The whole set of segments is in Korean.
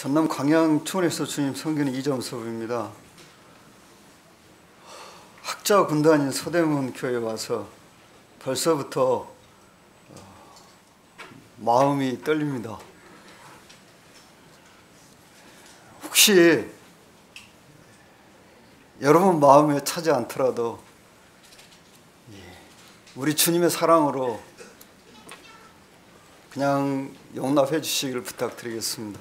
전남 광양촌에서 주님 섬기는 이정섭입니다. 학자 군단인 서대문 교회에 와서 벌써부터 마음이 떨립니다. 혹시 여러분 마음에 차지 않더라도 우리 주님의 사랑으로 그냥 용납해 주시기를 부탁드리겠습니다.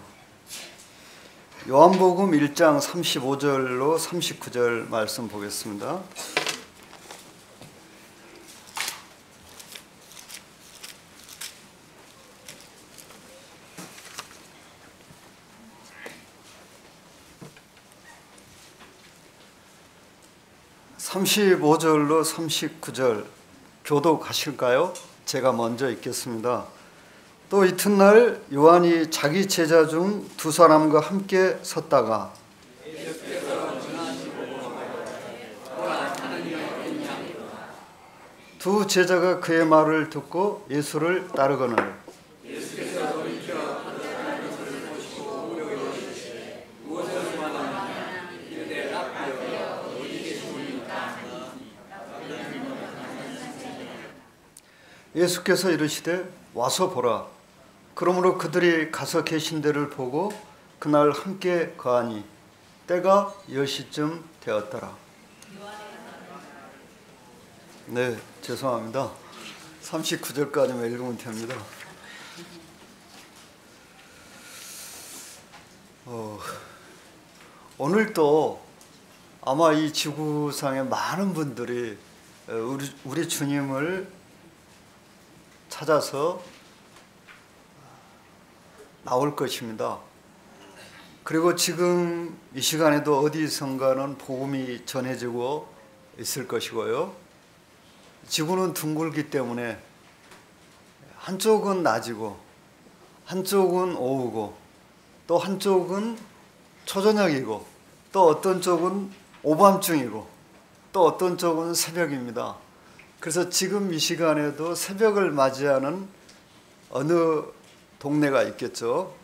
요한복음 1장 35절로 39절 말씀 보겠습니다. (35절로) 39절 교독하실까요? 제가 먼저 읽겠습니다. 또 이튿날 요한이 자기 제자 중 두 사람과 함께 섰다가 두 제자가 그의 말을 듣고 예수를 따르거늘 예수께서 이르시되 와서 보라. 그러므로 그들이 가서 계신 데를 보고 그날 함께 거하니 때가 10시쯤 되었더라. 네, 죄송합니다. 39절까지만 읽으면 됩니다. 오늘도 아마 이 지구상의 많은 분들이 우리 주님을 찾아서 나올 것입니다. 그리고 지금 이 시간에도 어디선가는 복음이 전해지고 있을 것이고요. 지구는 둥글기 때문에 한쪽은 낮이고 한쪽은 오후고 또 한쪽은 초저녁이고 또 어떤 쪽은 오밤중이고 또 어떤 쪽은 새벽입니다. 그래서 지금 이 시간에도 새벽을 맞이하는 어느 동네가 있겠죠.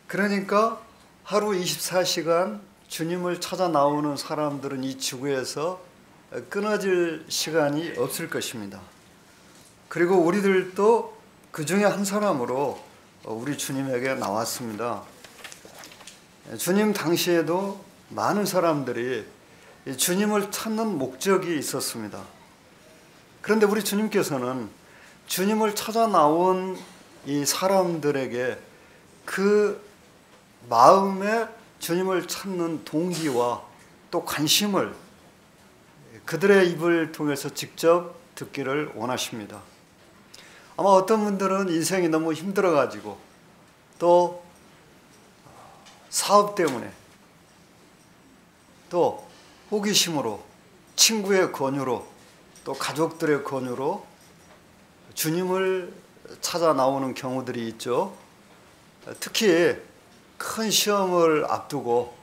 그러니까 하루 24시간 주님을 찾아 나오는 사람들은 이 지구에서 끊어질 시간이 없을 것입니다. 그리고 우리들도 그 중에 한 사람으로 우리 주님에게 나왔습니다. 주님 당시에도 많은 사람들이 주님을 찾는 목적이 있었습니다. 그런데 우리 주님께서는 주님을 찾아 나온 이 사람들에게 그 마음에 주님을 찾는 동기와 또 관심을 그들의 입을 통해서 직접 듣기를 원하십니다. 아마 어떤 분들은 인생이 너무 힘들어가지고 또 사업 때문에 또 호기심으로 친구의 권유로 또 가족들의 권유로 주님을 찾아 나오는 경우들이 있죠. 특히 큰 시험을 앞두고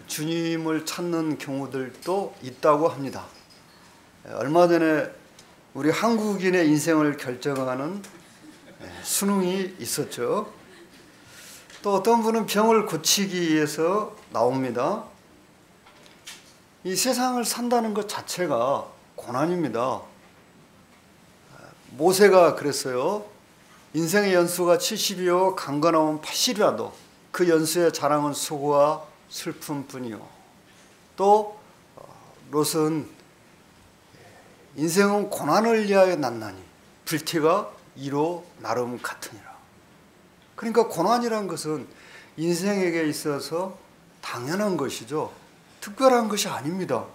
주님을 찾는 경우들도 있다고 합니다. 얼마 전에 우리 한국인의 인생을 결정하는 수능이 있었죠. 또 어떤 분은 병을 고치기 위해서 나옵니다. 이 세상을 산다는 것 자체가 고난입니다. 모세가 그랬어요. 인생의 연수가 70이요 강건하면 80이라도 그 연수의 자랑은 수고와 슬픔뿐이요. 또 롯은 인생은 고난을 위하여 났나니 불티가 이로 나름 같으니라. 그러니까 고난이란 것은 인생에게 있어서 당연한 것이죠. 특별한 것이 아닙니다.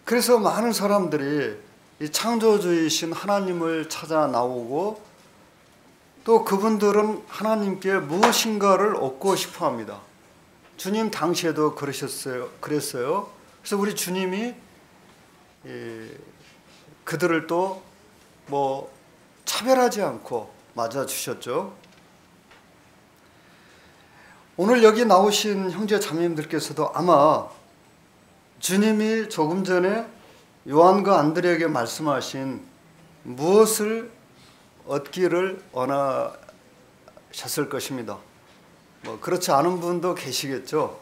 그래서 많은 사람들이 이 창조주이신 하나님을 찾아 나오고 또 그분들은 하나님께 무엇인가를 얻고 싶어 합니다. 주님 당시에도 그랬어요. 그래서 우리 주님이 그들을 또 차별하지 않고 맞아주셨죠. 오늘 여기 나오신 형제 자매님들께서도 아마 주님이 조금 전에 요한과 안드레에게 말씀하신 무엇을 얻기를 계셨을 것입니다. 뭐 그렇지 않은 분도 계시겠죠.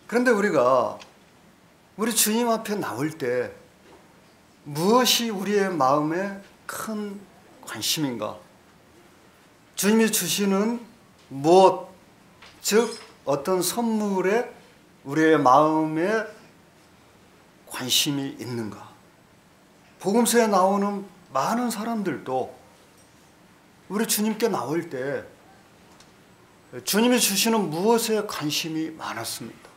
그런데 우리가 우리 주님 앞에 나올 때 무엇이 우리의 마음에 큰 관심인가? 주님이 주시는 무엇, 즉 어떤 선물에 우리의 마음에 관심이 있는가? 복음서에 나오는 많은 사람들도 우리 주님께 나올 때 주님이 주시는 무엇에 관심이 많았습니다.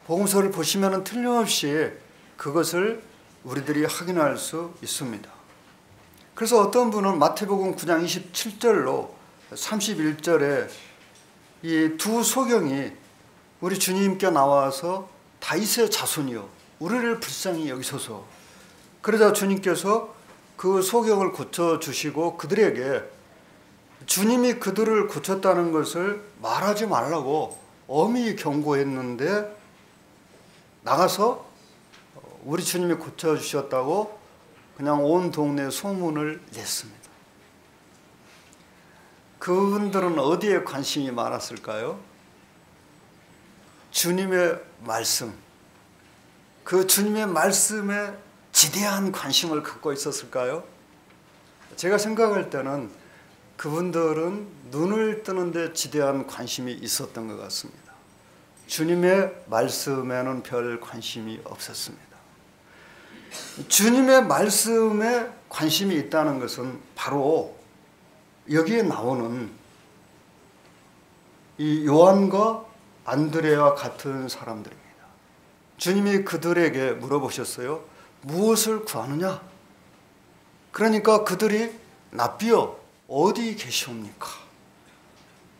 복음서를 보시면 틀림없이 그것을 우리들이 확인할 수 있습니다. 그래서 어떤 분은 마태복음 9장 27절로 31절에 이 두 소경이 우리 주님께 나와서 다윗의 자손이요 우리를 불쌍히 여기소서. 그러자 주님께서 그 소경을 고쳐주시고 그들에게 주님이 그들을 고쳤다는 것을 말하지 말라고 엄히 경고했는데 나가서 우리 주님이 고쳐주셨다고 그냥 온 동네에 소문을 냈습니다. 그분들은 어디에 관심이 많았을까요? 주님의 말씀, 그 주님의 말씀에 지대한 관심을 갖고 있었을까요? 제가 생각할 때는 그분들은 눈을 뜨는데 지대한 관심이 있었던 것 같습니다. 주님의 말씀에는 별 관심이 없었습니다. 주님의 말씀에 관심이 있다는 것은 바로 여기에 나오는 이 요한과 안드레와 같은 사람들입니다. 주님이 그들에게 물어보셨어요. 무엇을 구하느냐? 그러니까 그들이 랍비여 어디 계시옵니까?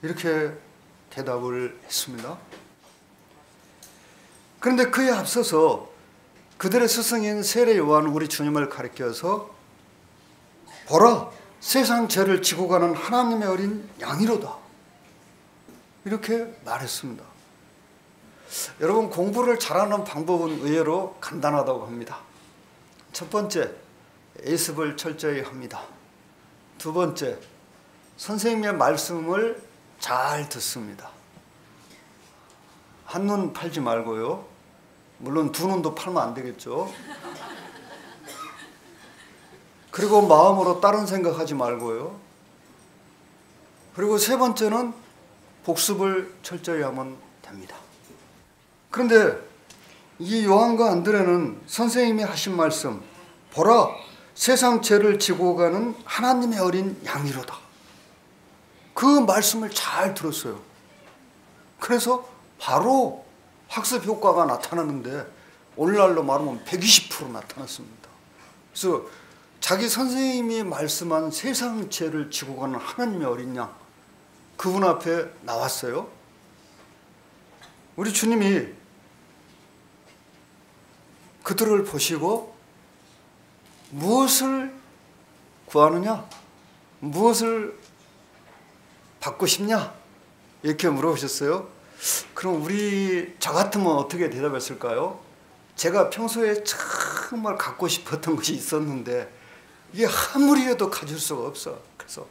이렇게 대답을 했습니다. 그런데 그에 앞서서 그들의 스승인 세례 요한 우리 주님을 가리켜서 보라 세상 죄를 지고 가는 하나님의 어린 양이로다 이렇게 말했습니다. 여러분 공부를 잘하는 방법은 의외로 간단하다고 합니다. 첫 번째, 예습을 철저히 합니다. 두 번째, 선생님의 말씀을 잘 듣습니다. 한눈 팔지 말고요. 물론 두 눈도 팔면 안 되겠죠. 그리고 마음으로 다른 생각하지 말고요. 그리고 세 번째는 복습을 철저히 하면 됩니다. 그런데 이 요한과 안드레는 선생님이 하신 말씀, 보라 세상 죄를 지고 가는 하나님의 어린 양이로다. 그 말씀을 잘 들었어요. 그래서 바로 학습 효과가 나타나는데 오늘날로 말하면 120% 나타났습니다. 그래서 자기 선생님이 말씀한 세상 죄를 지고 가는 하나님의 어린 양, 그분 앞에 나왔어요. 우리 주님이 그들을 보시고 무엇을 구하느냐? 무엇을 받고 싶냐? 이렇게 물어보셨어요. 그럼 저 같으면 어떻게 대답했을까요? 제가 평소에 정말 갖고 싶었던 것이 있었는데 이게 아무리 해도 가질 수가 없어. 그래서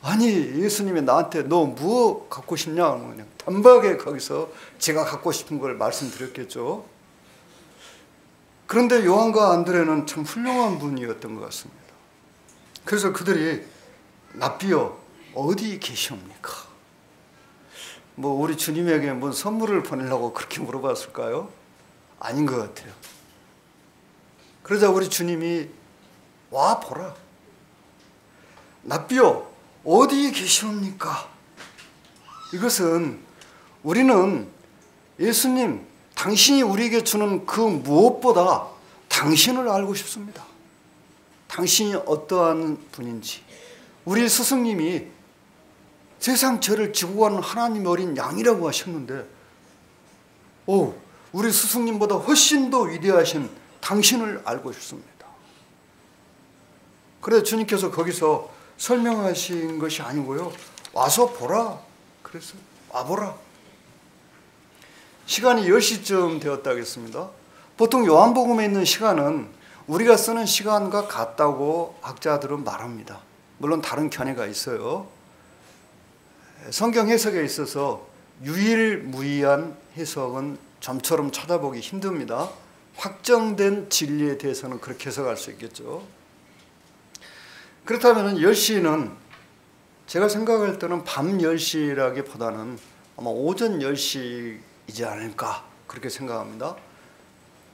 아니 예수님이 나한테 너 뭐 갖고 싶냐? 그냥 단박에 거기서 제가 갖고 싶은 걸 말씀드렸겠죠. 그런데 요한과 안드레는 참 훌륭한 분이었던 것 같습니다. 그래서 그들이 랍비여 어디 계시옵니까? 뭐 우리 주님에게 뭔 선물을 보내려고 그렇게 물어봤을까요? 아닌 것 같아요. 그러자 우리 주님이 와 보라. 랍비여 어디 계시옵니까? 이것은 우리는 예수님 당신이 우리에게 주는 그 무엇보다 당신을 알고 싶습니다. 당신이 어떠한 분인지. 우리 스승님이 세상 죄를 지고 가는 하나님 어린 양이라고 하셨는데 우리 스승님보다 훨씬 더 위대하신 당신을 알고 싶습니다. 그래서 주님께서 거기서 설명하신 것이 아니고요. 와서 보라. 그래서 와보라. 시간이 10시쯤 되었다 하겠습니다. 보통 요한복음에 있는 시간은 우리가 쓰는 시간과 같다고 학자들은 말합니다. 물론 다른 견해가 있어요. 성경 해석에 있어서 유일무이한 해석은 좀처럼 찾아보기 힘듭니다. 확정된 진리에 대해서는 그렇게 해석할 수 있겠죠. 그렇다면 10시는 제가 생각할 때는 밤 10시라기보다는 아마 오전 10시이지 않을까 그렇게 생각합니다.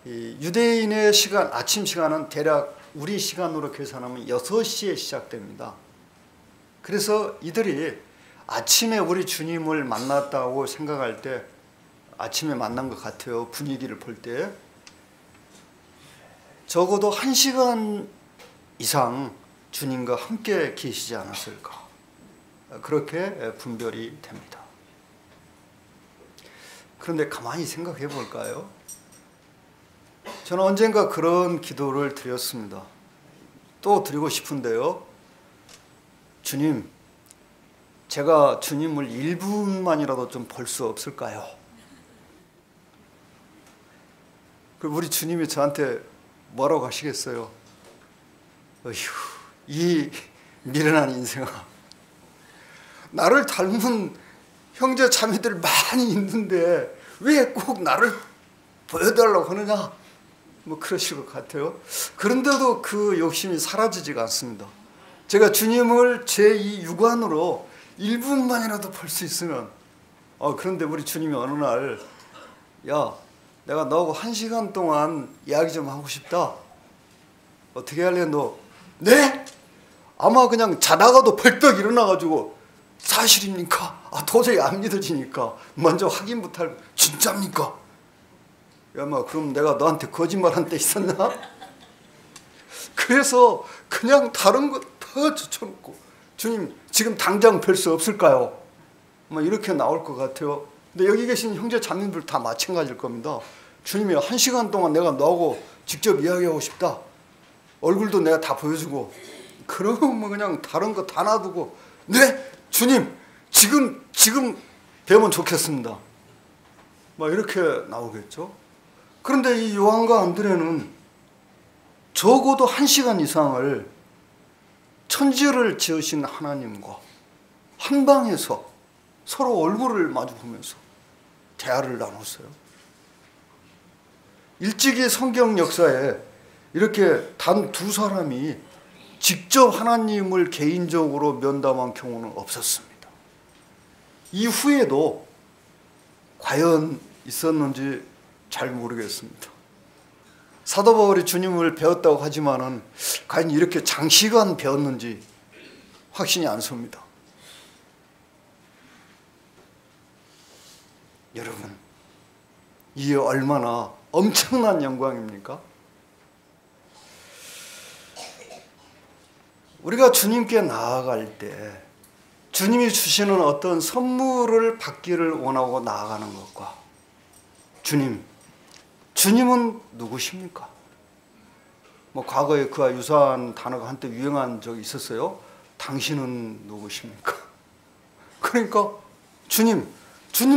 이 유대인의 시간, 아침 시간은 대략 우리 시간으로 계산하면 6시에 시작됩니다. 그래서 이들이 아침에 우리 주님을 만났다고 생각할 때 아침에 만난 것 같아요. 분위기를 볼 때. 적어도 1시간 이상 주님과 함께 계시지 않았을까. 그렇게 분별이 됩니다. 그런데 가만히 생각해 볼까요? 저는 언젠가 그런 기도를 드렸습니다. 또 드리고 싶은데요. 주님, 제가 주님을 1분만이라도 좀 볼 수 없을까요? 우리 주님이 저한테 뭐라고 하시겠어요? 어휴, 이 미련한 인생아, 나를 닮은 형제 자매들 많이 있는데 왜 꼭 나를 보여달라고 하느냐? 뭐 그러실 것 같아요. 그런데도 그 욕심이 사라지지가 않습니다. 제가 주님을 제2 육안으로 1분만이라도 볼 수 있으면, 그런데 우리 주님이 어느 날, 야, 내가 너하고 1시간 동안 이야기 좀 하고 싶다. 어떻게 할래 너? 네? 아마 그냥 자다가도 벌떡 일어나가지고 사실입니까? 도저히 안 믿어지니까 먼저 확인부터 할, 진짜입니까? 야마, 그럼 내가 너한테 거짓말한 데 있었나? 그래서 그냥 다른 거 다 젖혀놓고, 주님 지금 당장 뵐 수 없을까요? 이렇게 나올 것 같아요. 근데 여기 계신 형제 자매들 다 마찬가지일 겁니다. 주님이 1시간 동안 내가 너하고 직접 이야기하고 싶다. 얼굴도 내가 다 보여주고, 그러면 그냥 다른 거 다 놔두고, 네, 주님 지금 뵈면 좋겠습니다. 이렇게 나오겠죠. 그런데 이 요한과 안드레는 적어도 1시간 이상을 천지를 지으신 하나님과 한 방에서 서로 얼굴을 마주 보면서 대화를 나눴어요. 일찍이 성경 역사에 이렇게 단 두 사람이 직접 하나님을 개인적으로 면담한 경우는 없었습니다. 이후에도 과연 있었는지 잘 모르겠습니다. 사도 바울이 주님을 배웠다고 하지만은 과연 이렇게 장시간 배웠는지 확신이 안 섭니다. 여러분, 이게 얼마나 엄청난 영광입니까? 우리가 주님께 나아갈 때 주님이 주시는 어떤 선물을 받기를 원하고 나아가는 것과 주님은 누구십니까? 과거에 그와 유사한 단어가 한때 유행한 적이 있었어요. 당신은 누구십니까? 그러니까 주님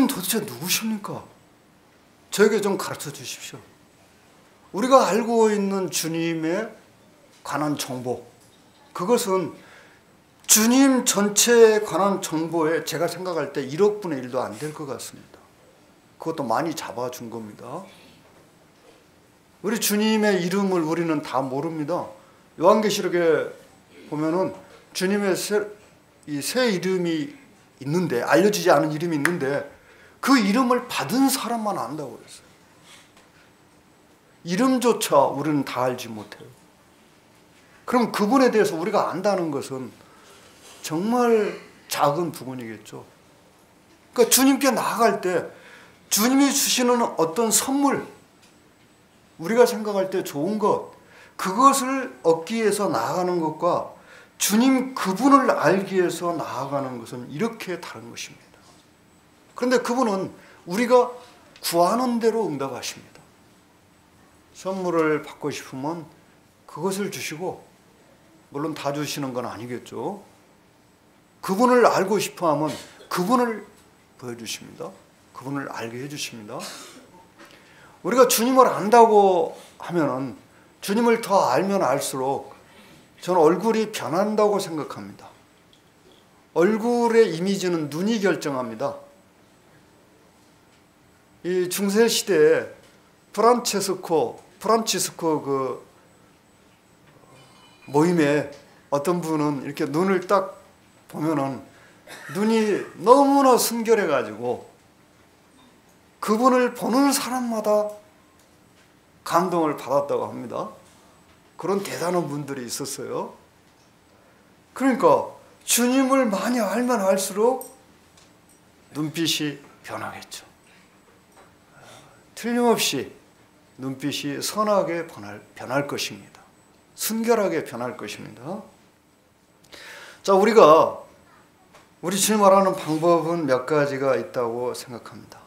도대체 누구십니까? 저에게 좀 가르쳐 주십시오. 우리가 알고 있는 주님에 관한 정보, 그것은 주님 전체에 관한 정보에 제가 생각할 때 1억 분의 1도 안 될 것 같습니다. 그것도 많이 잡아준 겁니다. 우리 주님의 이름을 우리는 다 모릅니다. 요한계시록에 보면은 주님의 새 이름이 있는데, 알려지지 않은 이름이 있는데 그 이름을 받은 사람만 안다고 그랬어요. 이름조차 우리는 다 알지 못해요. 그럼 그분에 대해서 우리가 안다는 것은 정말 작은 부분이겠죠. 그러니까 주님께 나아갈 때 주님이 주시는 어떤 선물, 우리가 생각할 때 좋은 것, 그것을 얻기 위해서 나아가는 것과 주님 그분을 알기 위해서 나아가는 것은 이렇게 다른 것입니다. 그런데 그분은 우리가 구하는 대로 응답하십니다. 선물을 받고 싶으면 그것을 주시고, 물론 다 주시는 건 아니겠죠. 그분을 알고 싶어 하면 그분을 보여주십니다. 그분을 알게 해주십니다. 우리가 주님을 안다고 하면은 주님을 더 알면 알수록 저는 얼굴이 변한다고 생각합니다. 얼굴의 이미지는 눈이 결정합니다. 이 중세 시대에 프란치스코 그 모임에 어떤 분은 이렇게 눈을 딱 보면은 눈이 너무나 순결해 가지고 그분을 보는 사람마다 감동을 받았다고 합니다. 그런 대단한 분들이 있었어요. 그러니까 주님을 많이 알면 알수록 눈빛이 변하겠죠. 틀림없이 눈빛이 선하게 변할 것입니다. 순결하게 변할 것입니다. 자, 우리가 우리 주님 알아가는 방법은 몇 가지가 있다고 생각합니다.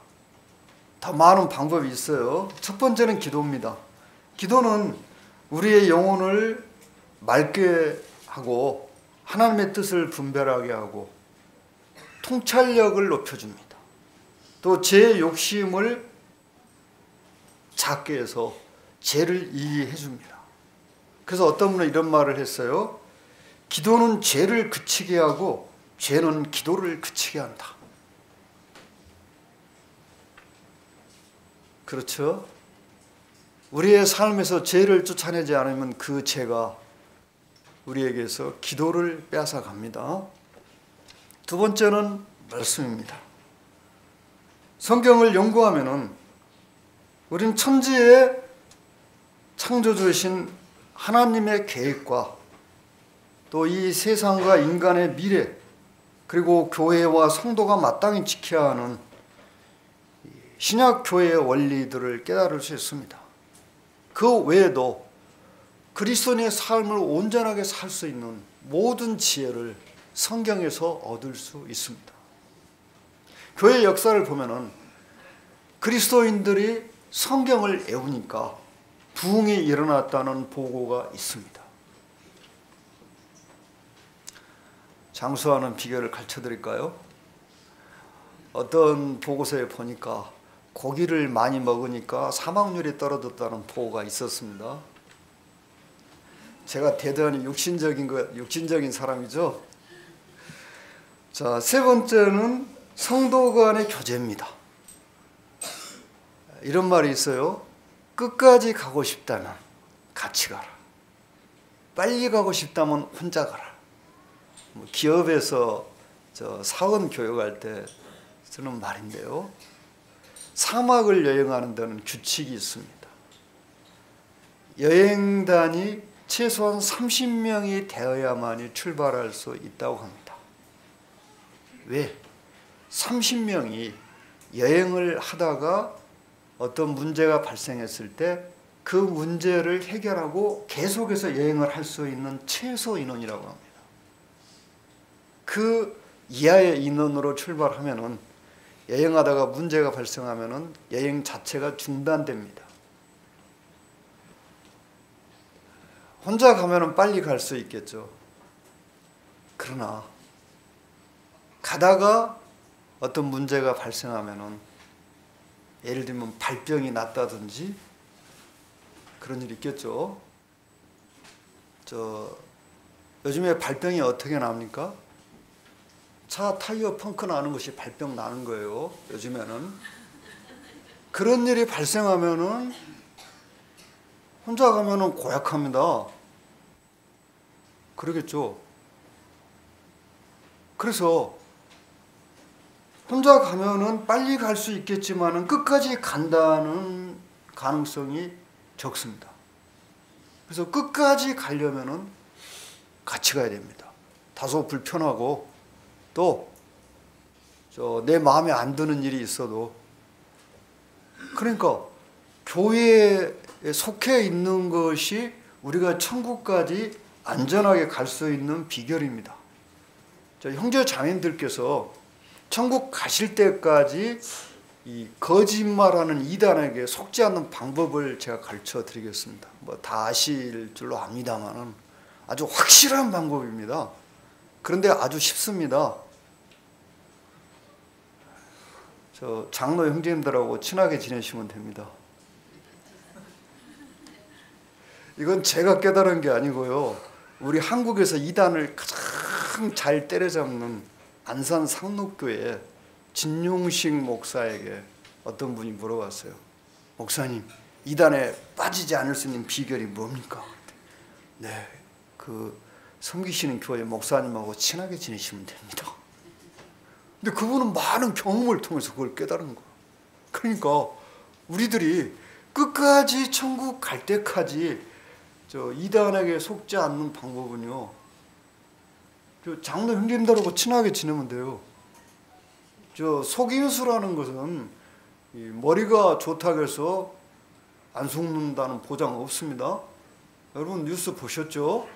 더 많은 방법이 있어요. 첫 번째는 기도입니다. 기도는 우리의 영혼을 맑게 하고 하나님의 뜻을 분별하게 하고 통찰력을 높여줍니다. 또 제 욕심을 작게 해서 죄를 이기게 해줍니다. 그래서 어떤 분은 이런 말을 했어요. 기도는 죄를 그치게 하고 죄는 기도를 그치게 한다. 그렇죠? 우리의 삶에서 죄를 쫓아내지 않으면 그 죄가 우리에게서 기도를 빼앗아갑니다. 두 번째는 말씀입니다. 성경을 연구하면은 우린 천지의 창조주이신 하나님의 계획과 또 이 세상과 인간의 미래 그리고 교회와 성도가 마땅히 지켜야 하는 신약 교회의 원리들을 깨달을 수 있습니다. 그 외에도 그리스도인의 삶을 온전하게 살 수 있는 모든 지혜를 성경에서 얻을 수 있습니다. 교회 역사를 보면은 그리스도인들이 성경을 외우니까 부흥이 일어났다는 보고가 있습니다. 장수하는 비결을 가르쳐 드릴까요? 어떤 보고서에 보니까 고기를 많이 먹으니까 사망률이 떨어졌다는 보고가 있었습니다. 제가 대단히 육신적인 사람이죠. 자, 세 번째는 성도 간의 교제입니다. 이런 말이 있어요. 끝까지 가고 싶다면 같이 가라. 빨리 가고 싶다면 혼자 가라. 기업에서 사원 교육할 때 쓰는 말인데요. 사막을 여행하는 데는 규칙이 있습니다. 여행단이 최소한 30명이 되어야만이 출발할 수 있다고 합니다. 왜? 30명이 여행을 하다가 어떤 문제가 발생했을 때 그 문제를 해결하고 계속해서 여행을 할 수 있는 최소 인원이라고 합니다. 그 이하의 인원으로 출발하면은 여행하다가 문제가 발생하면은 여행 자체가 중단됩니다. 혼자 가면은 빨리 갈 수 있겠죠. 그러나 가다가 어떤 문제가 발생하면은 예를 들면 발병이 났다든지 그런 일이 있겠죠. 요즘에 발병이 어떻게 납니까? 차 타이어 펑크 나는 것이 발병 나는 거예요. 요즘에는. 그런 일이 발생하면은 혼자 가면은 고약합니다. 그러겠죠. 그래서 혼자 가면은 빨리 갈 수 있겠지만은 끝까지 간다는 가능성이 적습니다. 그래서 끝까지 가려면은 같이 가야 됩니다. 다소 불편하고 또 내 마음에 안 드는 일이 있어도 그러니까 교회에 속해 있는 것이 우리가 천국까지 안전하게 갈 수 있는 비결입니다. 형제 자매님들께서 천국 가실 때까지 이 거짓말하는 이단에게 속지 않는 방법을 제가 가르쳐 드리겠습니다. 다 아실 줄로 압니다만은 아주 확실한 방법입니다. 그런데 아주 쉽습니다. 장로 형제님들하고 친하게 지내시면 됩니다. 이건 제가 깨달은 게 아니고요. 우리 한국에서 이단을 가장 잘 때려잡는 안산 상록교회 진용식 목사에게 어떤 분이 물어봤어요. 목사님, 이단에 빠지지 않을 수 있는 비결이 뭡니까? 네, 섬기시는 교회 목사님하고 친하게 지내시면 됩니다. 근데 그분은 많은 경험을 통해서 그걸 깨달은 거예요. 그러니까 우리들이 끝까지 천국 갈 때까지 이단에게 속지 않는 방법은요, 장로 형님들하고 친하게 지내면 돼요. 속임수라는 것은 머리가 좋다고 해서 안 속는다는 보장 없습니다. 여러분 뉴스 보셨죠?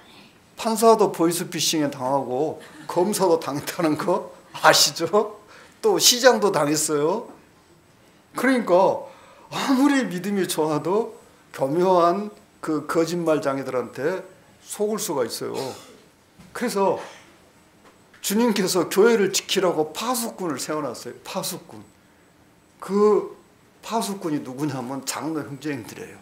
판사도 보이스피싱에 당하고 검사도 당했다는 거 아시죠? 또 시장도 당했어요. 그러니까 아무리 믿음이 좋아도 교묘한 그 거짓말장애들한테 속을 수가 있어요. 그래서 주님께서 교회를 지키라고 파수꾼을 세워놨어요. 파수꾼. 그 파수꾼이 누구냐면 장로 형제님들이에요.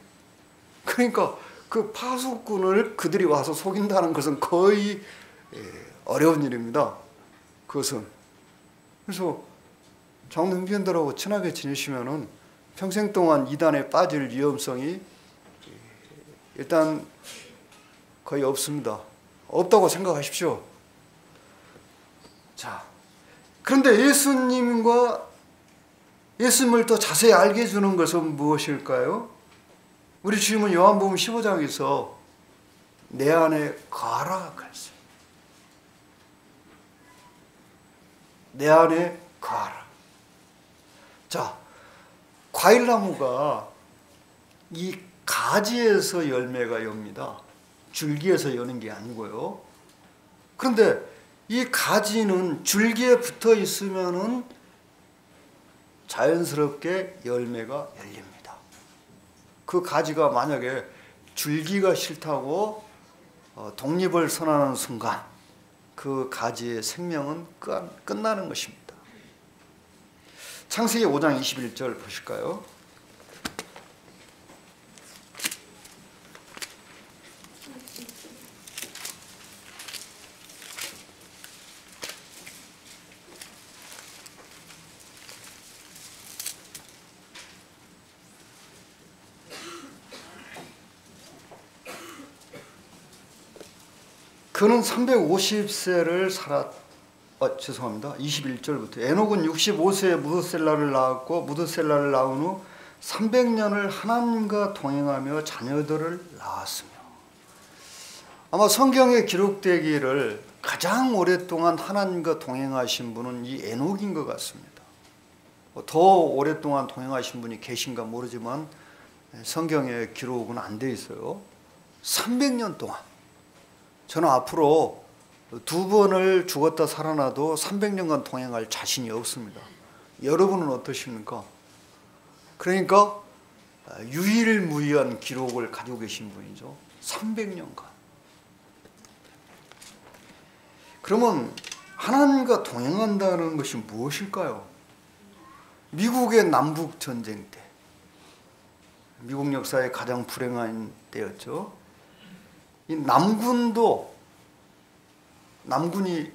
그러니까 그 파수꾼을 그들이 와서 속인다는 것은 거의 어려운 일입니다. 그것은. 그래서 장로 형제님들하고 친하게 지내시면은 평생 동안 이단에 빠질 위험성이 일단 거의 없습니다. 없다고 생각하십시오. 자, 그런데 예수님을 더 자세히 알게 해주는 것은 무엇일까요? 우리 주님은 요한복음 15장에서 내 안에 거하라 그랬어요. 내 안에 거하라. 자, 과일나무가 이 가지에서 열매가 엽니다. 줄기에서 여는 게 아니고요. 그런데 이 가지는 줄기에 붙어 있으면은 자연스럽게 열매가 열립니다. 그 가지가 만약에 줄기가 싫다고 독립을 선언하는 순간 그 가지의 생명은 끝나는 것입니다. 창세기 5장 21절 보실까요? 그는 350세를 죄송합니다. 21절부터. 에녹은 65세에 무드셀라를 낳았고 무드셀라를 낳은 후 300년을 하나님과 동행하며 자녀들을 낳았으며. 아마 성경에 기록되기를 가장 오랫동안 하나님과 동행하신 분은 이 에녹인 것 같습니다. 더 오랫동안 동행하신 분이 계신가 모르지만 성경에 기록은 안 돼 있어요. 300년 동안. 저는 앞으로 2번을 죽었다 살아나도 300년간 동행할 자신이 없습니다. 여러분은 어떠십니까? 그러니까 유일무이한 기록을 가지고 계신 분이죠. 300년간. 그러면 하나님과 동행한다는 것이 무엇일까요? 미국의 남북전쟁 때, 미국 역사의 가장 불행한 때였죠. 이 남군이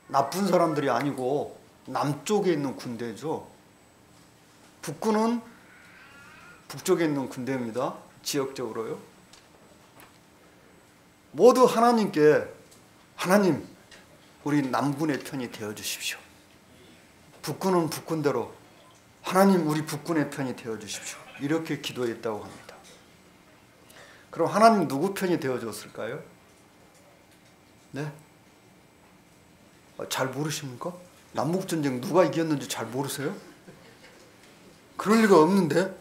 나쁜 사람들이 아니고 남쪽에 있는 군대죠. 북군은 북쪽에 있는 군대입니다. 지역적으로요. 모두 하나님께 하나님, 우리 남군의 편이 되어 주십시오. 북군은 북군대로 하나님, 우리 북군의 편이 되어 주십시오. 이렇게 기도했다고 합니다. 그럼 하나님 누구 편이 되어 줬을까요? 네? 잘 모르십니까? 남북전쟁 누가 이겼는지 잘 모르세요? 그럴 리가 없는데?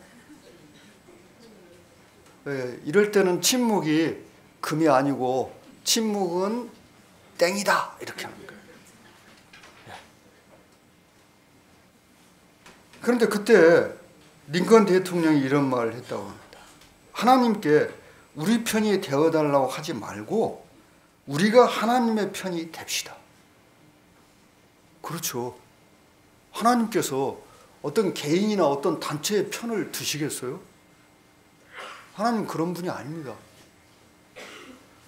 네, 이럴 때는 침묵이 금이 아니고 침묵은 땡이다 이렇게 하는 거예요. 네. 그런데 그때 링컨 대통령이 이런 말을 했다고 합니다. 하나님께 우리 편이 되어달라고 하지 말고 우리가 하나님의 편이 됩시다. 그렇죠. 하나님께서 어떤 개인이나 어떤 단체의 편을 드시겠어요? 하나님 그런 분이 아닙니다.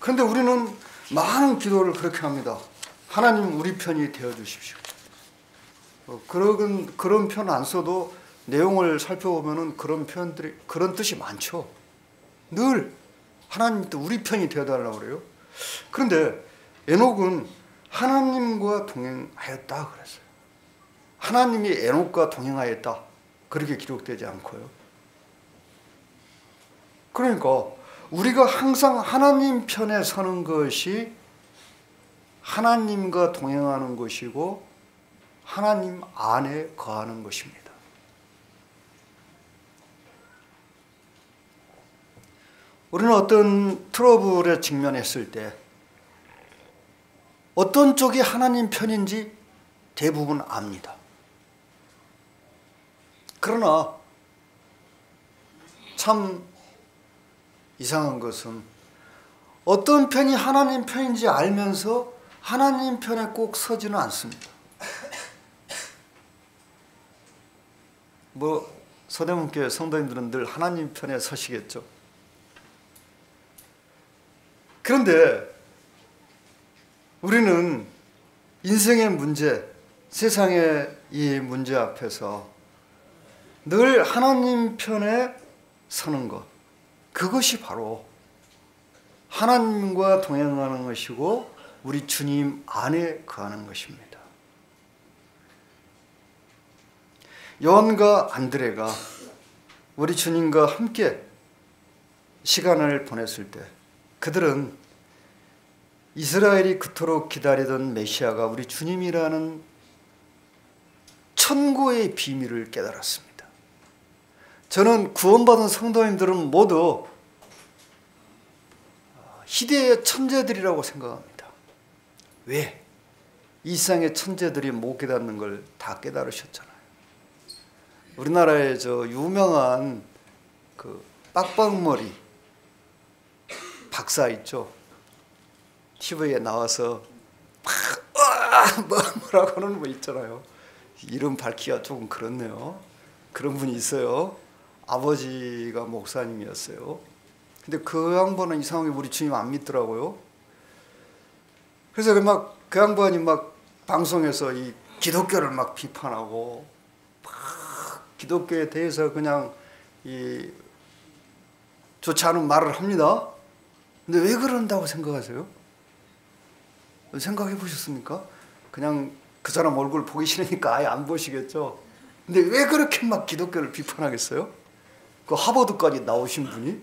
그런데 우리는 많은 기도를 그렇게 합니다. 하나님 우리 편이 되어 주십시오. 그런 편 안 써도 내용을 살펴보면은 그런 표현들이, 그런 뜻이 많죠. 늘 하나님도 우리 편이 되어달라고 그래요. 그런데 에녹은 하나님과 동행하였다 그랬어요. 하나님이 에녹과 동행하였다 그렇게 기록되지 않고요. 그러니까 우리가 항상 하나님 편에 서는 것이 하나님과 동행하는 것이고 하나님 안에 거하는 것입니다. 우리는 어떤 트러블에 직면했을 때 어떤 쪽이 하나님 편인지 대부분 압니다. 그러나 참 이상한 것은 어떤 편이 하나님 편인지 알면서 하나님 편에 꼭 서지는 않습니다. 서대문교회 성도님들은 늘 하나님 편에 서시겠죠. 그런데 우리는 인생의 문제, 세상의 이 문제 앞에서 늘 하나님 편에 서는 것, 그것이 바로 하나님과 동행하는 것이고 우리 주님 안에 거하는 것입니다. 요한과 안드레가 우리 주님과 함께 시간을 보냈을 때 그들은 이스라엘이 그토록 기다리던 메시아가 우리 주님이라는 천국의 비밀을 깨달았습니다. 저는 구원받은 성도님들은 모두 희대의 천재들이라고 생각합니다. 왜? 이 세상의 천재들이 못 깨닫는 걸 다 깨달으셨잖아요. 우리나라의 저 유명한 그 빡빡머리 박사 있죠. TV에 나와서 뭐라고 하는 분 있잖아요. 이름 밝히기가 조금 그렇네요. 그런 분이 있어요. 아버지가 목사님이었어요. 근데 그 양반은 이상하게 우리 주님 안 믿더라고요. 그래서 그 양반이 막 방송에서 이 기독교를 막 비판하고 막 기독교에 대해서 그냥 좋지 않은 말을 합니다. 근데 왜 그런다고 생각하세요? 생각해 보셨습니까? 그냥 그 사람 얼굴 보기 싫으니까 아예 안 보시겠죠. 근데 왜 그렇게 막 기독교를 비판하겠어요? 그 하버드까지 나오신 분이?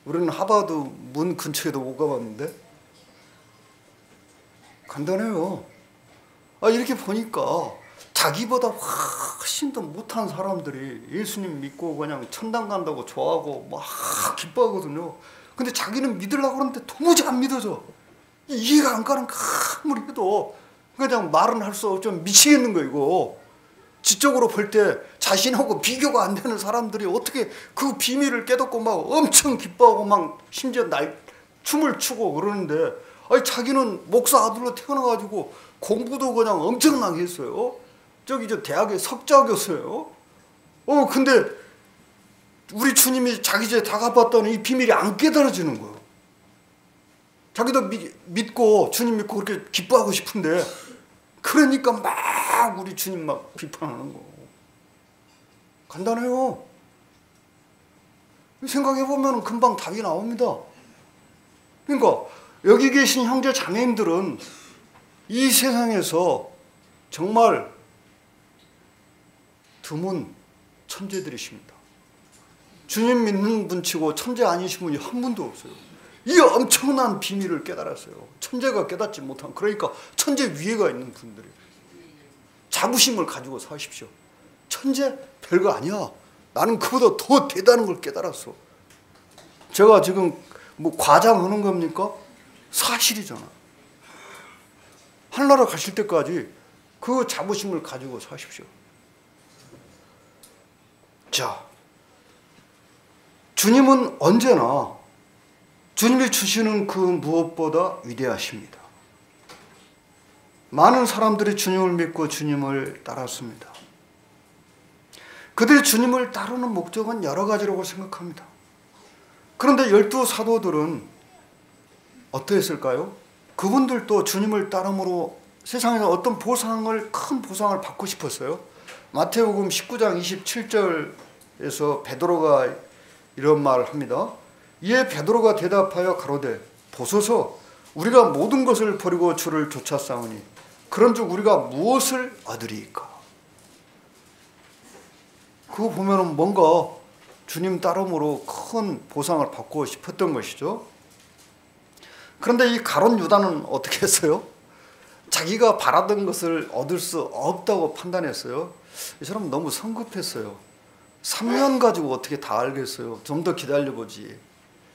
우리는 하버드 문 근처에도 못 가봤는데. 간단해요. 이렇게 보니까 자기보다 훨씬 더 못한 사람들이 예수님 믿고 그냥 천당 간다고 좋아하고 막 기뻐하거든요. 근데 자기는 믿으려고 그러는데 도무지 안 믿어져. 이해가 안 가는 거 아무리 해도 그냥 말은 할 수 없죠. 미치겠는 거 이거. 지적으로 볼 때 자신하고 비교가 안 되는 사람들이 어떻게 그 비밀을 깨닫고 막 엄청 기뻐하고 막 심지어 춤을 추고 그러는데 자기는 목사 아들로 태어나가지고 공부도 그냥 엄청나게 했어요. 저기 저 대학의 석자 교수예요. 근데 우리 주님이 자기 집에 다가봤더니 이 비밀이 안 깨달아지는 거예요. 자기도 믿고 주님 믿고 그렇게 기뻐하고 싶은데 그러니까 막 우리 주님 막 비판하는 거. 간단해요. 생각해보면 금방 답이 나옵니다. 그러니까 여기 계신 형제 자매님들은 이 세상에서 정말 드문 천재들이십니다. 주님 믿는 분치고 천재 아니신 분이 한 분도 없어요. 이 엄청난 비밀을 깨달았어요. 천재가 깨닫지 못한, 그러니까 천재 위에가 있는 분들이 자부심을 가지고 사십시오. 천재 별거 아니야. 나는 그보다 더 대단한 걸 깨달았어. 제가 지금 뭐 과장하는 겁니까? 사실이잖아. 하늘나라 가실 때까지 그 자부심을 가지고 사십시오. 자, 주님은 언제나 주님이 주시는 그 무엇보다 위대하십니다. 많은 사람들이 주님을 믿고 주님을 따랐습니다. 그들이 주님을 따르는 목적은 여러 가지라고 생각합니다. 그런데 12 사도들은 어떠했을까요? 그분들도 주님을 따름으로 세상에서 어떤 보상을, 큰 보상을 받고 싶었어요. 마태복음 19장 27절에서 베드로가 이런 말을 합니다. 이에 베드로가 대답하여 가로되 보소서 우리가 모든 것을 버리고 주를 쫓았사오니 그런즉 우리가 무엇을 얻으리이까? 그거 보면은 뭔가 주님 따름으로 큰 보상을 받고 싶었던 것이죠. 그런데 이 가룟 유다는 어떻게 했어요? 자기가 바라던 것을 얻을 수 없다고 판단했어요. 이 사람 너무 성급했어요. 3년 가지고 어떻게 다 알겠어요? 좀 더 기다려보지.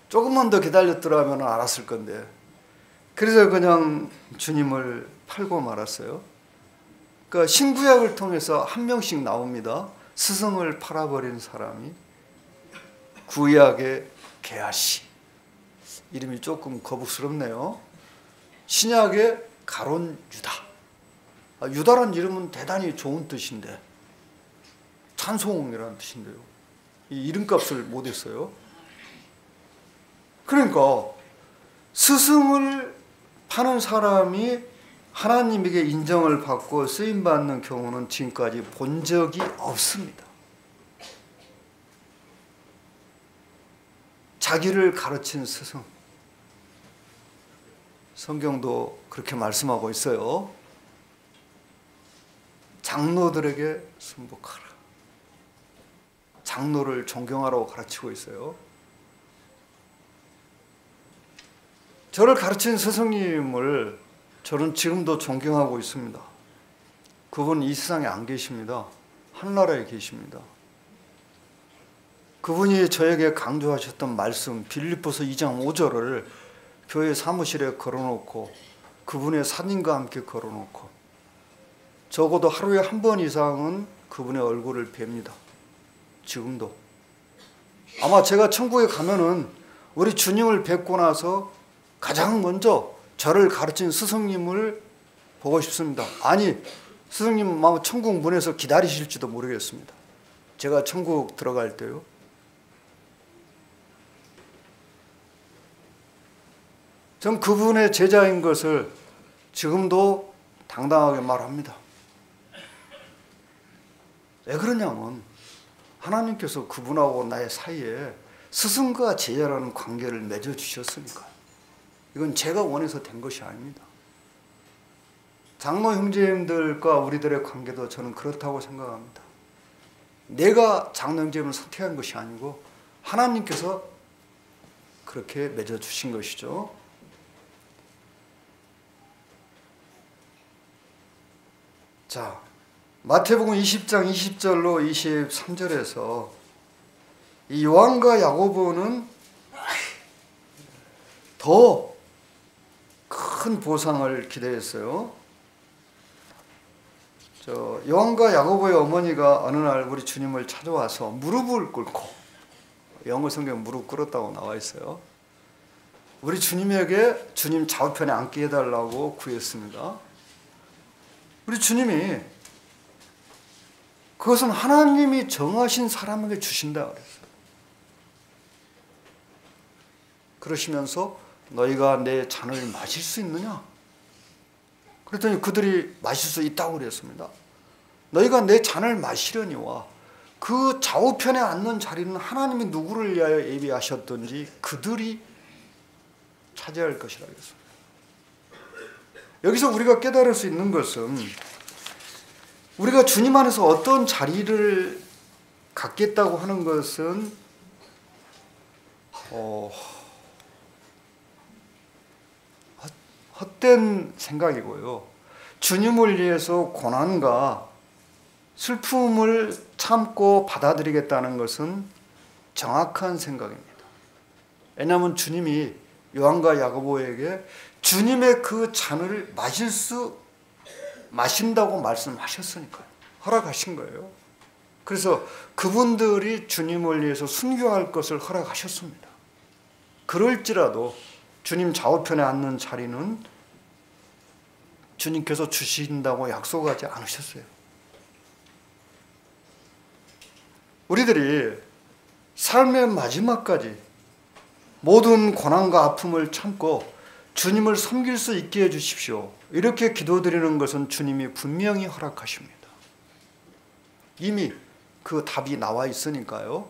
조금만 더 기다렸더라면 알았을 건데. 그래서 그냥 주님을 팔고 말았어요. 그러니까 신구약을 통해서 한 명씩 나옵니다. 스승을 팔아버린 사람이. 구약의 게하시. 이름이 조금 거북스럽네요. 신약의 가룟 유다. 유다란 이름은 대단히 좋은 뜻인데 찬송이라는 뜻인데요. 이 이름값을 못했어요. 그러니까 스승을 파는 사람이 하나님에게 인정을 받고 쓰임받는 경우는 지금까지 본 적이 없습니다. 자기를 가르친 스승. 성경도 그렇게 말씀하고 있어요. 장로들에게 순복하라. 장로를 존경하라고 가르치고 있어요. 저를 가르친 스승님을 저는 지금도 존경하고 있습니다. 그분 이 세상에 안 계십니다. 하늘나라에 계십니다. 그분이 저에게 강조하셨던 말씀 빌립보서 2장 5절을 교회 사무실에 걸어놓고 그분의 사진과 함께 걸어놓고 적어도 하루에 한 번 이상은 그분의 얼굴을 뵙니다. 지금도. 아마 제가 천국에 가면은 우리 주님을 뵙고 나서 가장 먼저 저를 가르친 스승님을 보고 싶습니다. 아니, 스승님 아마 천국 문에서 기다리실지도 모르겠습니다. 제가 천국 들어갈 때요. 전 그분의 제자인 것을 지금도 당당하게 말합니다. 왜 그러냐면 하나님께서 그분하고 나의 사이에 스승과 제자라는 관계를 맺어주셨으니까요. 이건 제가 원해서 된 것이 아닙니다. 장로 형제님들과 우리들의 관계도 저는 그렇다고 생각합니다. 내가 장로 형제님을 선택한 것이 아니고 하나님께서 그렇게 맺어주신 것이죠. 자, 마태복음 20장 20절로 23절에서 이 요한과 야고보는 더 큰 보상을 기대했어요. 요한과 야고보의 어머니가 어느 날 우리 주님을 찾아와서 무릎을 꿇고, 영어 성경 무릎 꿇었다고 나와 있어요. 우리 주님에게 주님 좌우편에 앉게 해달라고 구했습니다. 우리 주님이 그것은 하나님이 정하신 사람에게 주신다 그랬어요. 그러시면서 너희가 내 잔을 마실 수 있느냐? 그랬더니 그들이 마실 수 있다고 그랬습니다. 너희가 내 잔을 마시려니와 그 좌우편에 앉는 자리는 하나님이 누구를 위하여 예비하셨든지 그들이 차지할 것이라 그랬습니다. 여기서 우리가 깨달을 수 있는 것은 우리가 주님 안에서 어떤 자리를 갖겠다고 하는 것은 헛된 생각이고요. 주님을 위해서 고난과 슬픔을 참고 받아들이겠다는 것은 정확한 생각입니다. 왜냐하면 주님이 요한과 야고보에게 주님의 그 잔을 마신다고 말씀하셨으니까요. 허락하신 거예요. 그래서 그분들이 주님을 위해서 순교할 것을 허락하셨습니다. 그럴지라도 주님 좌우편에 앉는 자리는 주님께서 주신다고 약속하지 않으셨어요. 우리들이 삶의 마지막까지 모든 고난과 아픔을 참고 주님을 섬길 수 있게 해주십시오. 이렇게 기도드리는 것은 주님이 분명히 허락하십니다. 이미 그 답이 나와 있으니까요.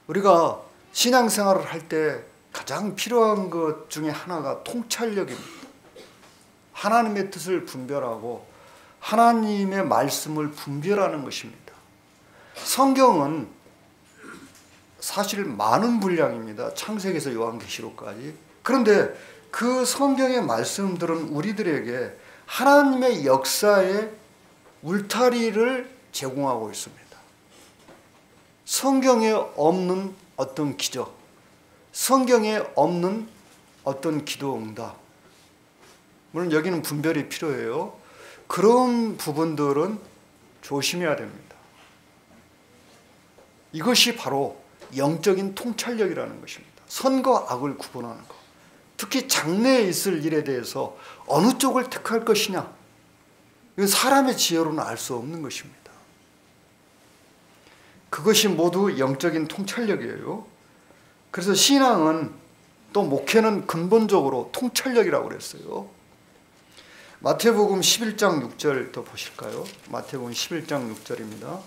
우리가 신앙생활을 할 때 가장 필요한 것 중에 하나가 통찰력입니다. 하나님의 뜻을 분별하고 하나님의 말씀을 분별하는 것입니다. 성경은 사실 많은 분량입니다. 창세기에서 요한계시록까지. 그런데 그 성경의 말씀들은 우리들에게 하나님의 역사의 울타리를 제공하고 있습니다. 성경에 없는 어떤 기적, 성경에 없는 어떤 기도 응답, 물론 여기는 분별이 필요해요. 그런 부분들은 조심해야 됩니다. 이것이 바로 영적인 통찰력이라는 것입니다. 선과 악을 구분하는 것. 특히 장래에 있을 일에 대해서 어느 쪽을 택할 것이냐, 이건 사람의 지혜로는 알 수 없는 것입니다. 그것이 모두 영적인 통찰력이에요. 그래서 신앙은 또 목회는 근본적으로 통찰력이라고 그랬어요. 마태복음 11장 6절 더 보실까요? 마태복음 11장 6절입니다.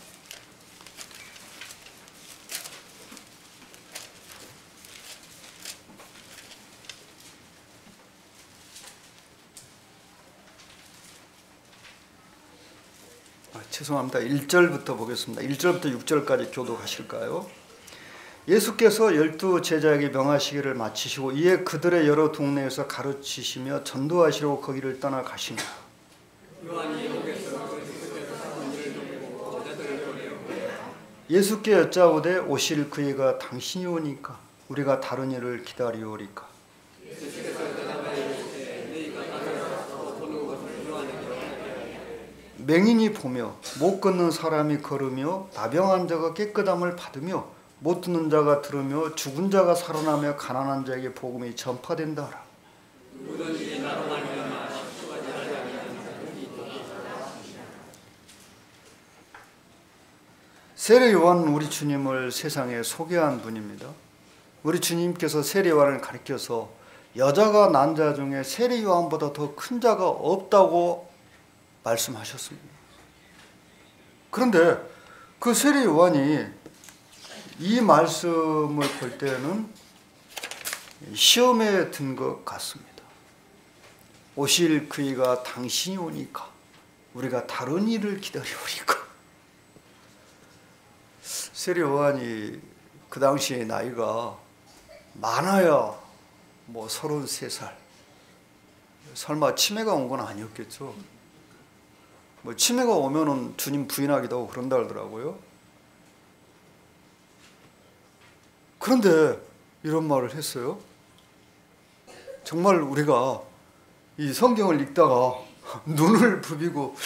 죄송합니다. 1절부터 보겠습니다. 1절부터 6절까지 교독하실까요? 예수께서 12 제자에게 명하시기를 마치시고 이에 그들의 여러 동네에서 가르치시며 전도하시려고 거기를 떠나 가시니라. 예수께 여짜오되 오실 그이가 당신이 오니까 우리가 다른 일을 기다리오리까. 맹인이 보며 못 걷는 사람이 걸으며 나병한 자가 깨끗함을 받으며 못 듣는 자가 들으며 죽은 자가 살아나며 가난한 자에게 복음이 전파된다 하라. 세례 요한은 우리 주님을 세상에 소개한 분입니다. 우리 주님께서 세례 요한을 가리켜서 여자가 난 자 중에 세례 요한보다 더 큰 자가 없다고 말씀하셨습니다. 그런데 그 세례 요한이 이 말씀을 볼 때는 시험에 든 것 같습니다. 오실 그이가 당신이 오니까 우리가 다른 일을 기다리오리까. 세례 요한이 그 당시의 나이가 많아야 뭐 33살. 설마 치매가 온 건 아니었겠죠. 뭐 치매가 오면은 주님 부인하기도 하고 그런다 그러더라고요. 그런데 이런 말을 했어요. 정말 우리가 이 성경을 읽다가 눈을 부비고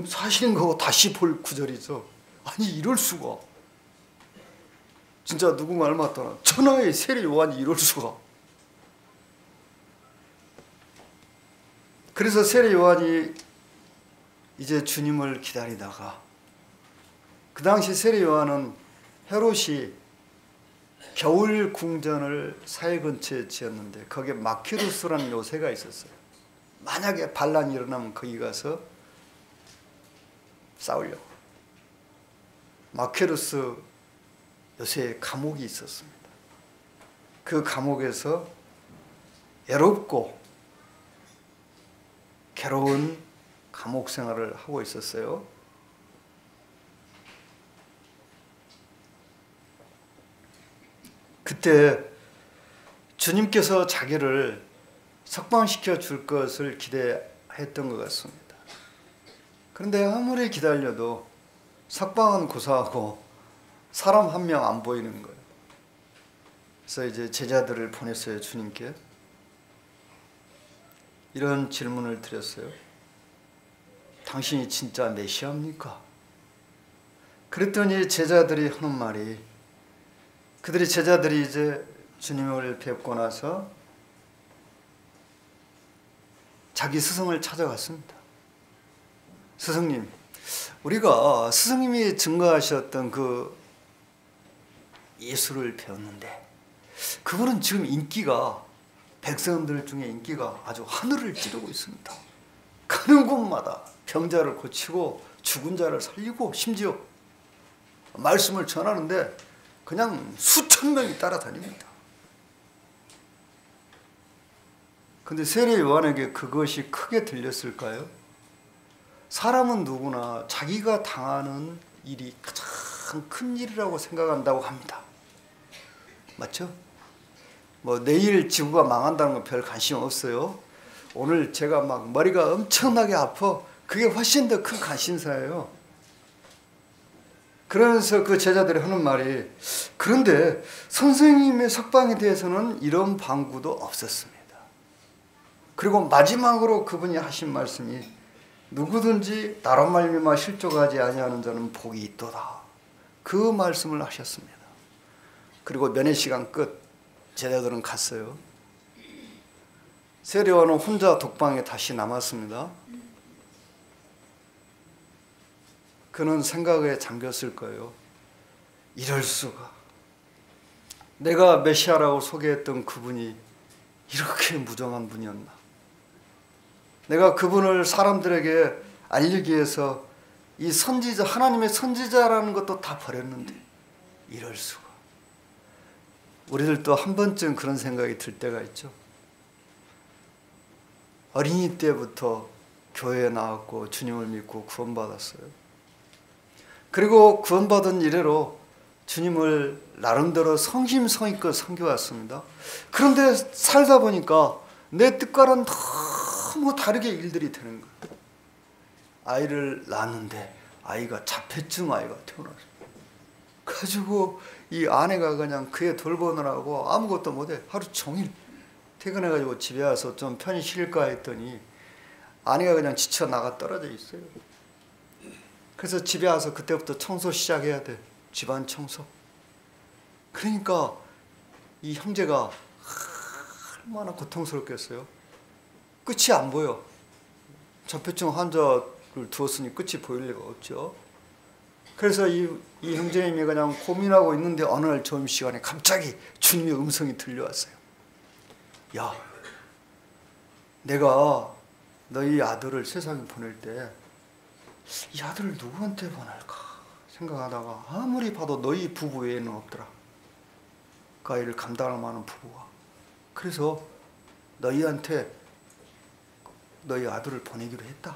사실인가 하고 다시 볼 구절이죠. 아니 이럴 수가. 진짜 누구 말 맞다나 천하의 세례 요한이 이럴 수가. 그래서 세례 요한이 이제 주님을 기다리다가 그 당시 세례 요한은 헤롯이 겨울 궁전을 사해 근처에 지었는데 거기에 마키루스라는 요새가 있었어요. 만약에 반란이 일어나면 거기 가서 싸우려고. 마키루스 요새에 감옥이 있었습니다. 그 감옥에서 애롭고 괴로운 감옥 생활을 하고 있었어요. 그때 주님께서 자기를 석방시켜 줄 것을 기대했던 것 같습니다. 그런데 아무리 기다려도 석방은 고사하고 사람 한 명 안 보이는 거예요. 그래서 이제 제자들을 보냈어요. 주님께 이런 질문을 드렸어요. 당신이 진짜 메시아입니까? 그랬더니 제자들이 하는 말이, 제자들이 이제 주님을 뵙고 나서 자기 스승을 찾아갔습니다. 스승님, 우리가 스승님이 증거하셨던 그 예수를 배웠는데 그분은 지금 인기가 백성들 중에 인기가 아주 하늘을 찌르고 있습니다. 가는 곳마다 병자를 고치고 죽은 자를 살리고 심지어 말씀을 전하는데 그냥 수천 명이 따라다닙니다. 근데 세례 요한에게 그것이 크게 들렸을까요? 사람은 누구나 자기가 당하는 일이 가장 큰 일이라고 생각한다고 합니다. 맞죠? 뭐 내일 지구가 망한다는 건 별 관심 없어요. 오늘 제가 막 머리가 엄청나게 아파. 그게 훨씬 더 큰 관심사예요. 그러면서 그 제자들이 하는 말이, 그런데 선생님의 석방에 대해서는 이런 방구도 없었습니다. 그리고 마지막으로 그분이 하신 말씀이, 누구든지 나로 말미암아 실족하지 아니하는 자는 복이 있도다. 그 말씀을 하셨습니다. 그리고 면회 시간 끝, 제자들은 갔어요. 세례 요한은 혼자 독방에 다시 남았습니다. 그는 생각에 잠겼을 거예요. 이럴 수가. 내가 메시아라고 소개했던 그분이 이렇게 무정한 분이었나. 내가 그분을 사람들에게 알리기 위해서 이 선지자, 하나님의 선지자라는 것도 다 버렸는데 이럴 수가. 우리들도 한 번쯤 그런 생각이 들 때가 있죠. 어린이 때부터 교회에 나왔고 주님을 믿고 구원받았어요. 그리고 구원받은 이래로 주님을 나름대로 성심성의껏 섬겨왔습니다. 그런데 살다 보니까 내 뜻과는 너무 다르게 일들이 되는 거예요. 아이를 낳았는데 아이가 자폐증 아이가 태어났어요. 가지고 이 아내가 그냥 그애 돌보느라고 아무것도 못해. 하루 종일 퇴근해가지고 집에 와서 좀 편히 쉴까 했더니 아내가 그냥 지쳐 나가 떨어져 있어요. 그래서 집에 와서 그때부터 청소 시작해야 돼. 집안 청소. 그러니까 이 형제가 얼마나 고통스럽겠어요. 끝이 안 보여. 자폐증 환자를 두었으니 끝이 보일 리가 없죠. 그래서 이 형제님이 그냥 고민하고 있는데 어느 날 점심시간에 갑자기 주님의 음성이 들려왔어요. 야, 내가 너희 아들을 세상에 보낼 때 이 아들을 누구한테 보낼까 생각하다가 아무리 봐도 너희 부부 외에는 없더라. 그 아이를 감당할 만한 부부가. 그래서 너희한테 너희 아들을 보내기로 했다.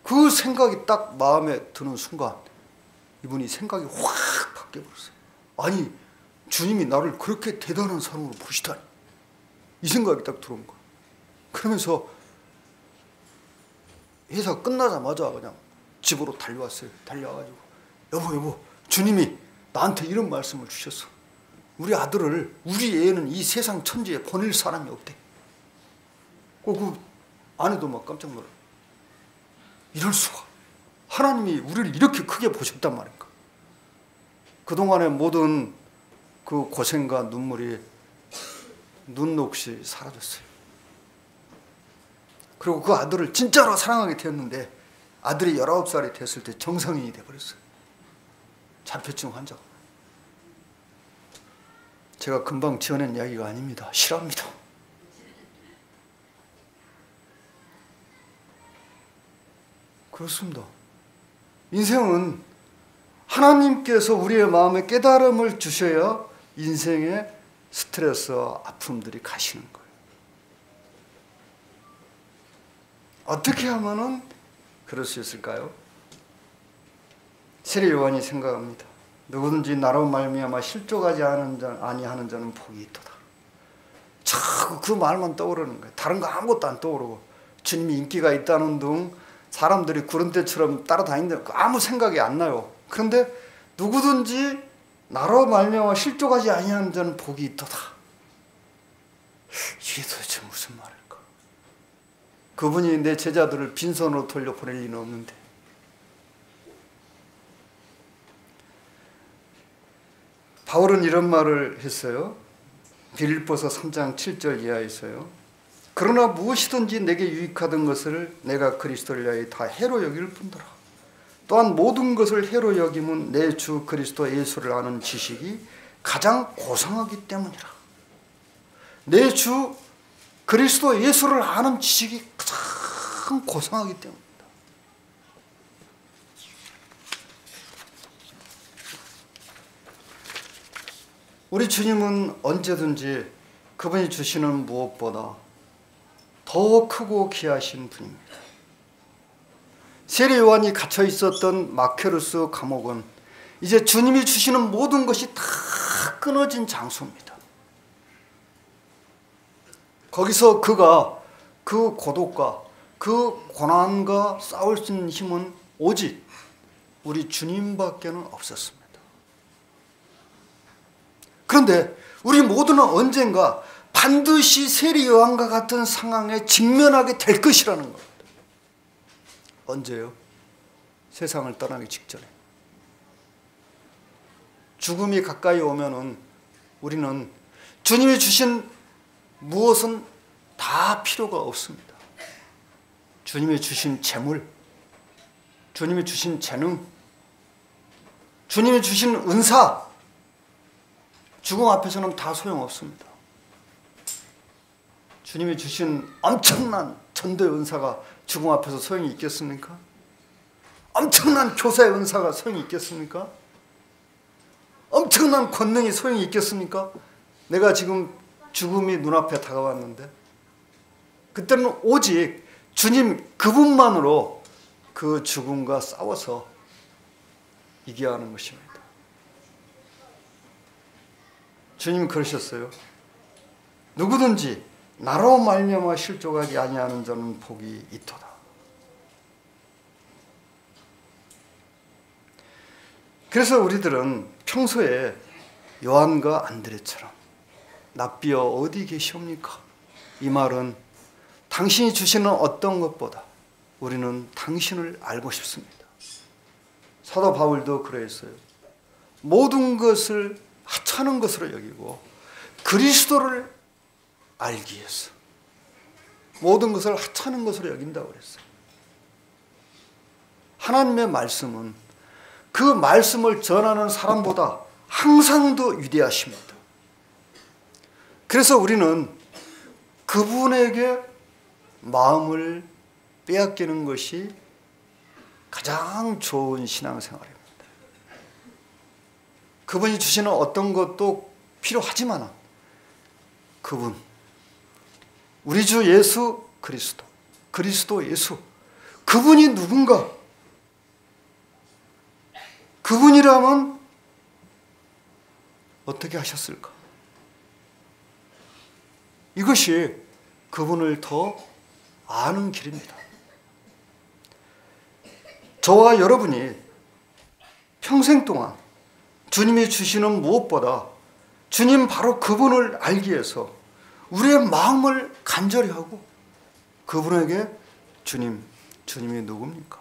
그 생각이 딱 마음에 드는 순간 이분이 생각이 확 바뀌어버렸어요. 아니, 주님이 나를 그렇게 대단한 사람으로 보시다니. 이 생각이 딱 들어온 거예요. 그러면서 회사 끝나자마자 그냥 집으로 달려왔어요. 달려와가지고 여보 주님이 나한테 이런 말씀을 주셨어. 우리 아들을 우리 애는 이 세상 천지에 보낼 사람이 없대. 그 아내도 막 깜짝 놀라. 이럴 수가. 하나님이 우리를 이렇게 크게 보셨단 말인가. 그동안의 모든 그 고생과 눈물이 눈 녹시 사라졌어요. 그리고 그 아들을 진짜로 사랑하게 되었는데 아들이 19살이 됐을 때 정상인이 돼버렸어요. 자폐증 환자가. 제가 금방 지어낸 이야기가 아닙니다. 실화입니다. 그렇습니다. 인생은 하나님께서 우리의 마음에 깨달음을 주셔야 인생의 스트레스, 아픔들이 가시는 거예요. 어떻게 하면은 그럴 수 있을까요? 세례 요한이 생각합니다. 누구든지 나로 말미암아 실족하지 아니하는 자는 복이 있도다. 자꾸 그 말만 떠오르는 거예요. 다른 거 아무것도 안 떠오르고 주님이 인기가 있다는 둥 사람들이 구름대처럼 따라다니는데 아무 생각이 안 나요. 그런데 누구든지 나로 말미암아 실족하지 아니하는 자는 복이 있도다. 이게 도대체 무슨 말일까? 그분이 내 제자들을 빈손으로 돌려보낼 리는 없는데. 바울은 이런 말을 했어요. 빌립보서 3장 7절 이하에 있어요. 그러나 무엇이든지 내게 유익하던 것을 내가 그리스도를 위하여 다 해로 여길 뿐더라. 또한 모든 것을 해로 여김은 내 주 그리스도 예수를 아는 지식이 가장 고상하기 때문이라. 내 주 그리스도 예수를 아는 지식이 가장 고상하기 때문입니다. 우리 주님은 언제든지 그분이 주시는 무엇보다 더 크고 귀하신 분입니다. 세례 요한이 갇혀 있었던 마케루스 감옥은 이제 주님이 주시는 모든 것이 다 끊어진 장소입니다. 거기서 그가 그 고독과 그 고난과 싸울 수 있는 힘은 오직 우리 주님밖에는 없었습니다. 그런데 우리 모두는 언젠가 반드시 세례 요한과 같은 상황에 직면하게 될 것이라는 겁니다. 언제요? 세상을 떠나기 직전에. 죽음이 가까이 오면은 우리는 주님이 주신 무엇은 다 필요가 없습니다. 주님이 주신 재물, 주님이 주신 재능, 주님이 주신 은사, 죽음 앞에서는 다 소용없습니다. 주님이 주신 엄청난 전도의 은사가 죽음 앞에서 소용이 있겠습니까? 엄청난 교사의 은사가 소용이 있겠습니까? 엄청난 권능이 소용이 있겠습니까? 내가 지금 죽음이 눈앞에 다가왔는데 그때는 오직 주님 그분만으로 그 죽음과 싸워서 이겨야 하는 것입니다. 주님이 그러셨어요. 누구든지 나로 말미암아 실족하지 아니하는 자는 복이 있도다. 그래서 우리들은 평소에 요한과 안드레처럼 납비여 어디 계시옵니까? 이 말은 당신이 주시는 어떤 것보다 우리는 당신을 알고 싶습니다. 사도 바울도 그랬어요. 모든 것을 하찮은 것으로 여기고 그리스도를 알기 위해서 모든 것을 하찮은 것으로 여긴다고 그랬어요. 하나님의 말씀은 그 말씀을 전하는 사람보다 항상 더 위대하십니다. 그래서 우리는 그분에게 마음을 빼앗기는 것이 가장 좋은 신앙생활입니다. 그분이 주시는 어떤 것도 필요하지만 그분, 우리 주 예수 그리스도, 그리스도 예수, 그분이 누군가? 그분이라면 어떻게 하셨을까? 이것이 그분을 더 아는 길입니다. 저와 여러분이 평생 동안 주님이 주시는 무엇보다 주님 바로 그분을 알기 위해서 우리의 마음을 간절히 하고 그분에게 주님이 누굽니까?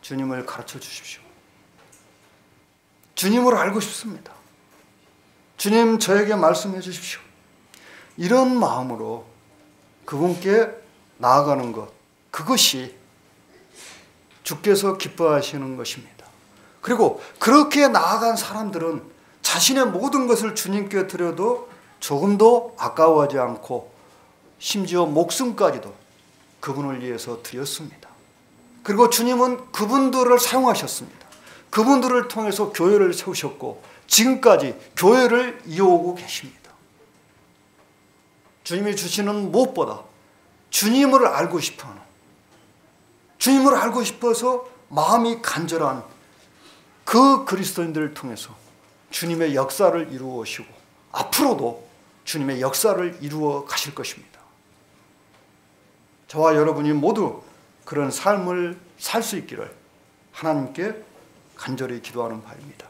주님을 가르쳐 주십시오. 주님을 알고 싶습니다. 주님 저에게 말씀해 주십시오. 이런 마음으로 그분께 나아가는 것, 그것이 주께서 기뻐하시는 것입니다. 그리고 그렇게 나아간 사람들은 자신의 모든 것을 주님께 드려도 조금도 아까워하지 않고 심지어 목숨까지도 그분을 위해서 드렸습니다. 그리고 주님은 그분들을 사용하셨습니다. 그분들을 통해서 교회를 세우셨고 지금까지 교회를 이어오고 계십니다. 주님이 주시는 무엇보다 주님을 알고 싶어하는, 주님을 알고 싶어서 마음이 간절한 그 그리스도인들을 통해서 주님의 역사를 이루어 오시고 앞으로도 주님의 역사를 이루어 가실 것입니다. 저와 여러분이 모두 그런 삶을 살 수 있기를 하나님께 간절히 기도하는 바입니다.